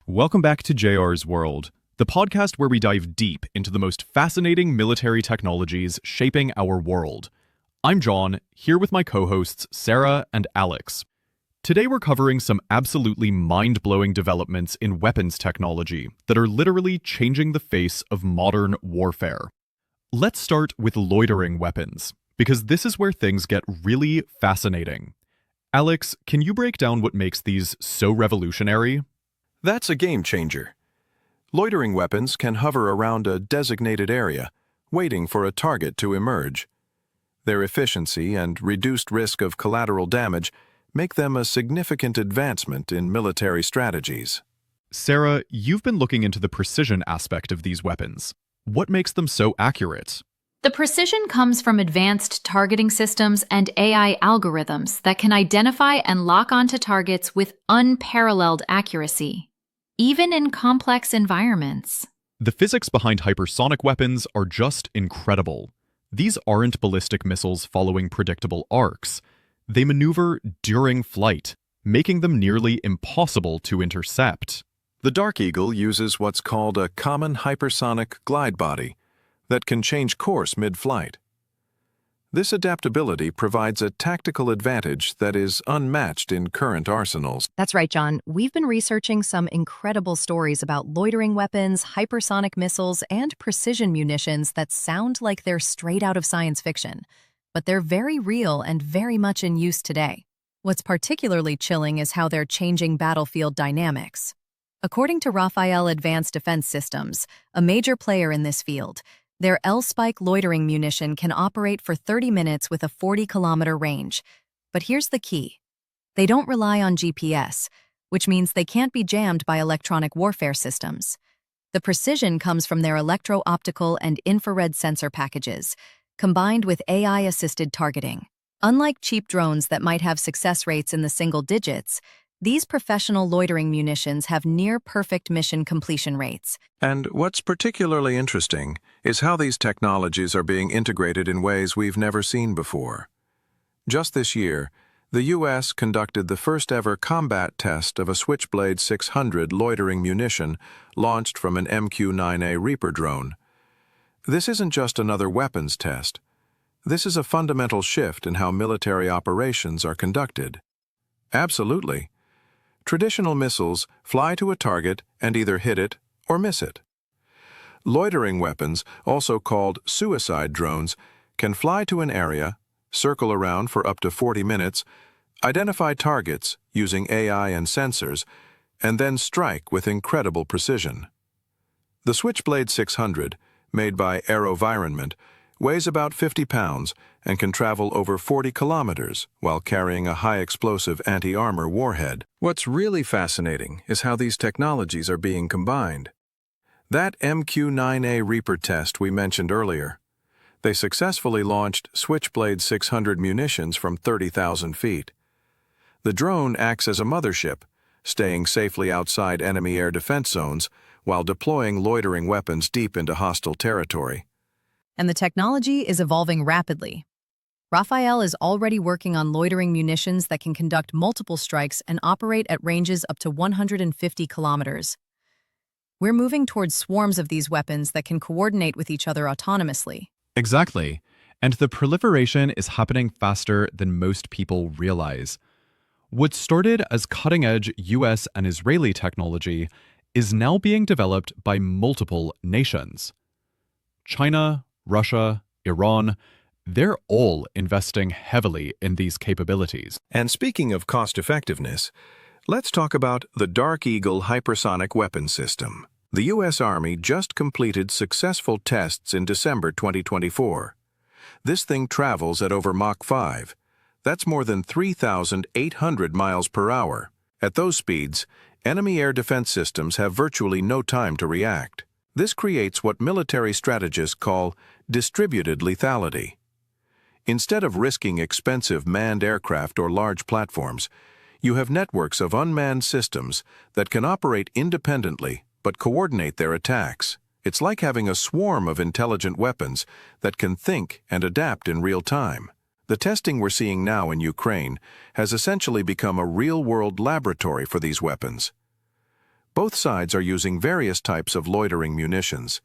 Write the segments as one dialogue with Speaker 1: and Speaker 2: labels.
Speaker 1: Welcome back to JR's World, the podcast where we dive deep into the most fascinating military technologies shaping our world. I'm John, here with my co-hosts Sarah and Alex. Today we're covering some absolutely mind-blowing developments in weapons technology that are literally changing the face of modern warfare. Let's start with loitering weapons, because this is where things get really fascinating. Alex, can you break down what makes these so revolutionary?
Speaker 2: That's a game changer. Loitering weapons can hover around a designated area, waiting for a target to emerge. Their efficiency and reduced risk of collateral damage make them a significant advancement in military strategies.
Speaker 1: Sarah, you've been looking into the precision aspect of these weapons. What makes them so accurate?
Speaker 3: The precision comes from advanced targeting systems and AI algorithms that can identify and lock onto targets with unparalleled accuracy, even in complex environments.
Speaker 1: The physics behind hypersonic weapons are just incredible. These aren't ballistic missiles following predictable arcs. They maneuver during flight, making them nearly impossible to intercept.
Speaker 2: The Dark Eagle uses what's called a common hypersonic glide body that can change course mid-flight. This adaptability provides a tactical advantage that is unmatched in current arsenals.
Speaker 4: That's right, John. We've been researching some incredible stories about loitering weapons, hypersonic missiles, and precision munitions that sound like they're straight out of science fiction. But they're very real and very much in use today. What's particularly chilling is how they're changing battlefield dynamics. According to Rafael Advanced Defense Systems, a major player in this field, their L-Spike loitering munition can operate for 30 minutes with a 40-kilometer range. But here's the key. They don't rely on GPS, which means they can't be jammed by electronic warfare systems. The precision comes from their electro-optical and infrared sensor packages, combined with AI-assisted targeting. Unlike cheap drones that might have success rates in the single digits, these professional loitering munitions have near-perfect mission completion rates.
Speaker 2: And what's particularly interesting is how these technologies are being integrated in ways we've never seen before. Just this year, the U.S. conducted the first-ever combat test of a Switchblade 600 loitering munition launched from an MQ-9A Reaper drone. This isn't just another weapons test. This is a fundamental shift in how military operations are conducted. Absolutely. Traditional missiles fly to a target and either hit it or miss it. Loitering weapons, also called suicide drones, can fly to an area, circle around for up to 40 minutes, identify targets using AI and sensors, and then strike with incredible precision. The Switchblade 600, made by AeroVironment, weighs about 50 pounds and can travel over 40 kilometers while carrying a high-explosive anti-armor warhead. What's really fascinating is how these technologies are being combined. That MQ-9A Reaper test we mentioned earlier, they successfully launched Switchblade 600 munitions from 30,000 feet. The drone acts as a mothership, staying safely outside enemy air defense zones while deploying loitering weapons deep into hostile territory.
Speaker 4: And the technology is evolving rapidly. Rafael is already working on loitering munitions that can conduct multiple strikes and operate at ranges up to 150 kilometers. We're moving towards swarms of these weapons that can coordinate with each other autonomously.
Speaker 1: Exactly. And the proliferation is happening faster than most people realize. What started as cutting-edge US and Israeli technology is now being developed by multiple nations. China, Russia, Iran, they're all investing heavily in these capabilities.
Speaker 2: And speaking of cost-effectiveness, let's talk about the Dark Eagle hypersonic weapon system. The U.S. Army just completed successful tests in December 2024. This thing travels at over Mach 5. That's more than 3,800 miles per hour. At those speeds, enemy air defense systems have virtually no time to react. This creates what military strategists call distributed lethality. Instead of risking expensive manned aircraft or large platforms, you have networks of unmanned systems that can operate independently but coordinate their attacks. It's like having a swarm of intelligent weapons that can think and adapt in real time. The testing we're seeing now in Ukraine has essentially become a real-world laboratory for these weapons. Both sides are using various types of loitering munitions,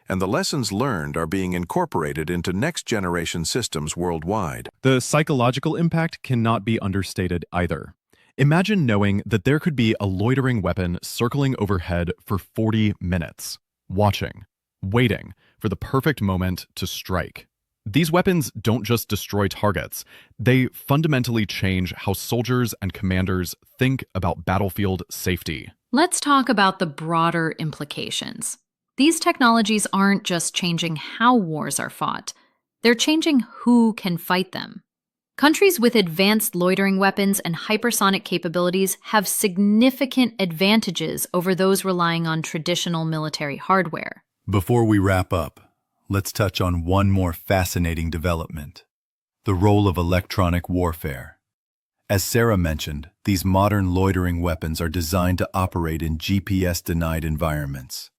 Speaker 2: and the lessons learned are being incorporated into next-generation systems worldwide.
Speaker 1: The psychological impact cannot be understated either. Imagine knowing that there could be a loitering weapon circling overhead for 40 minutes, watching, waiting for the perfect moment to strike. These weapons don't just destroy targets, they fundamentally change how soldiers and commanders think about battlefield safety.
Speaker 3: Let's talk about the broader implications. These technologies aren't just changing how wars are fought, they're changing who can fight them. Countries with advanced loitering weapons and hypersonic capabilities have significant advantages over those relying on traditional military hardware.
Speaker 5: Before we wrap up, let's touch on one more fascinating development: the role of electronic warfare. As Sarah mentioned, these modern loitering weapons are designed to operate in GPS-denied environments.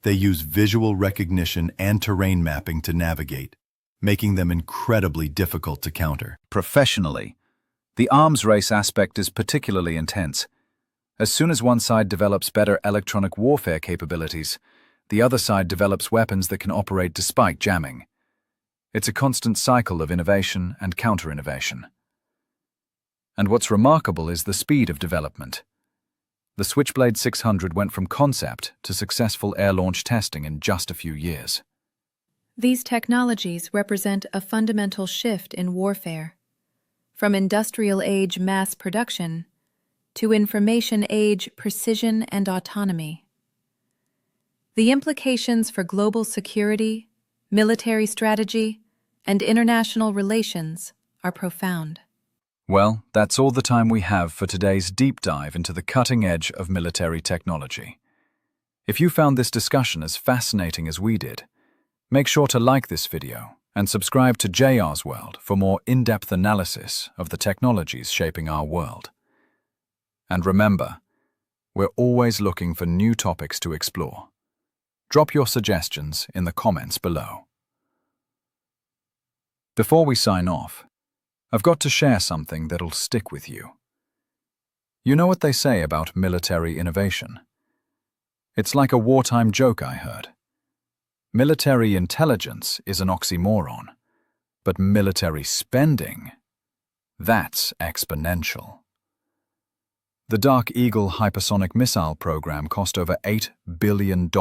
Speaker 5: They use visual recognition and terrain mapping to navigate, making them incredibly difficult to counter.
Speaker 6: Professionally, the arms race aspect is particularly intense. As soon as one side develops better electronic warfare capabilities, the other side develops weapons that can operate despite jamming. It's a constant cycle of innovation and counter-innovation. And what's remarkable is the speed of development. The Switchblade 600 went from concept to successful air-launch testing in just a few years.
Speaker 7: These technologies represent a fundamental shift in warfare, from industrial-age mass production to information-age precision and autonomy. The implications for global security, military strategy, and international relations are profound.
Speaker 6: Well, that's all the time we have for today's deep dive into the cutting edge of military technology. If you found this discussion as fascinating as we did, make sure to like this video and subscribe to JR's World for more in-depth analysis of the technologies shaping our world. And remember, we're always looking for new topics to explore. Drop your suggestions in the comments below. Before we sign off, I've got to share something that'll stick with you. You know what they say about military innovation? It's like a wartime joke I heard. Military intelligence is an oxymoron, but military spending, that's exponential. The Dark Eagle hypersonic missile program cost over $8 billion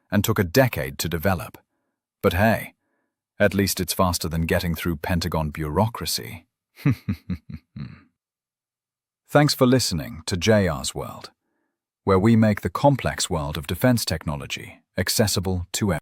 Speaker 6: and took a decade to develop. But hey, at least it's faster than getting through Pentagon bureaucracy. Thanks for listening to JR's World, where we make the complex world of defense technology accessible to everyone.